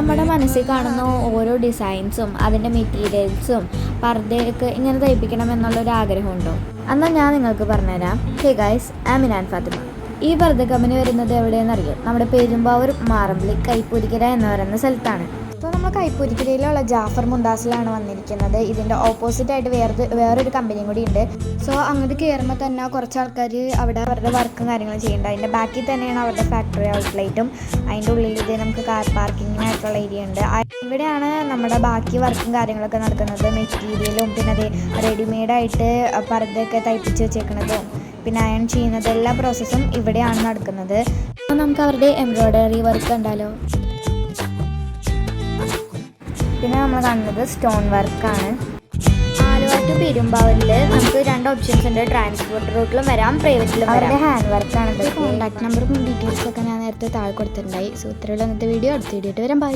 നമ്മുടെ മനസ്സിൽ കാണുന്ന ഓരോ ഡിസൈൻസും അതിൻ്റെ മെറ്റീരിയൽസും പർദ്ദയൊക്കെ ഇങ്ങനെ തയ്പ്പിക്കണം എന്നുള്ളൊരു ആഗ്രഹമുണ്ടോ? എന്നാൽ ഞാൻ നിങ്ങൾക്ക് പറഞ്ഞുതരാം. Hey guys, I am Inan Fathima. ഈ പർദ്ദ കമ്പനി വരുന്നത് എവിടെയെന്നറിയോ? നമ്മുടെ പെരുമ്പാവൂർ മാറമ്പിളി കൈപ്പൂരിക്കര എന്ന് പറയുന്ന സ്ഥലത്താണ്. ഇപ്പോൾ നമ്മൾ കൈപ്പൂരിക്കരയിലുള്ള ജാഫർ മുന്താസിലാണ് വന്നിരിക്കുന്നത്. ഇതിൻ്റെ ഓപ്പോസിറ്റായിട്ട് വേറൊരു കമ്പനിയും കൂടി ഉണ്ട്. സോ അങ്ങോട്ട് കയറുമ്പോൾ തന്നെ കുറച്ച് ആൾക്കാർ അവിടെ അവരുടെ വർക്കും കാര്യങ്ങളും ചെയ്യുന്നുണ്ട്. അതിൻ്റെ ബാക്കിൽ തന്നെയാണ് അവരുടെ ഫാക്ടറി ഔട്ട്ലെറ്റും. അതിൻ്റെ ഉള്ളിൽ ഇത് നമുക്ക് കാർ പാർക്കിങ്ങിനായിട്ടുള്ള ഏരിയ ഉണ്ട്. ഇവിടെയാണ് നമ്മുടെ ബാക്കി വർക്കും കാര്യങ്ങളൊക്കെ നടക്കുന്നത്. മെറ്റീരിയലും പിന്നെ അത് റെഡിമെയ്ഡായിട്ട് പർദ്ദയൊക്കെ തയ്പ്പിച്ച് വെച്ചേക്കുന്നതും പിന്നെ അയൺ ചെയ്യുന്നത് എല്ലാ പ്രോസസ്സും ഇവിടെയാണ് നടക്കുന്നത്. അപ്പോൾ നമുക്ക് അവരുടെ എംബ്രോയ്ഡറി വർക്ക് കണ്ടാലോ. പിന്നെ നമ്മൾ കാണുന്നത് സ്റ്റോൺ വർക്കാണ്. ആലുവ ടു പെരുമ്പാവൂരിൽ നമുക്ക് 2 ഓപ്ഷൻസ് ഉണ്ട്. ട്രാൻസ്പോർട്ട് റൂട്ടിലും വരാം, പ്രൈവറ്റിലും വരാം. അവരുടെ ഹാൻഡ് വർക്കാണ്. കോൺടാക്ട് നമ്പറും ഡീറ്റെയിൽസൊക്കെ ഞാൻ നേരത്തെ താഴെ കൊടുത്തിട്ടുണ്ടായി. സോ ഇത്രയുള്ള ഇന്നത്തെ വീഡിയോ അടുത്ത വീഡിയോ ആയിട്ട് വരാം. ബൈ.